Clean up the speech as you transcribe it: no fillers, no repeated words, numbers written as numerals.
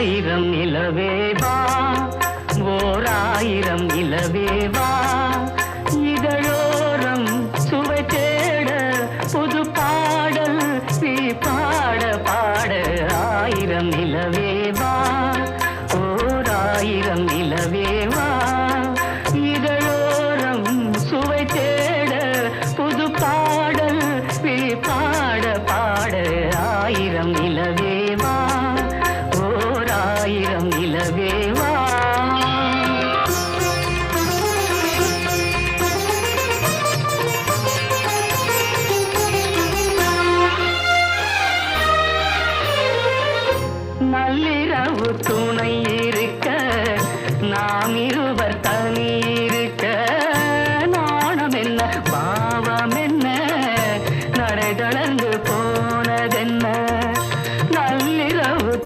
ஆயிரம் நிலவேவா, ஓர் ஆயிரம் நிலவேவா, இதழோரம் சுவை தேட புது பாடல் நீ பாட பாட. ஆயிரம் நிலவேவா, ஓர் ஆயிரம் நிலவேவா, இதழோரம் சுவை தேட புது பாடல் நீ பாட பாட. ஆயிரம் நிலவேவா, ஓர் ஆயிரம் நிலவேவா. நள்ளிரவு துணை இருக்க நாம் இருவர்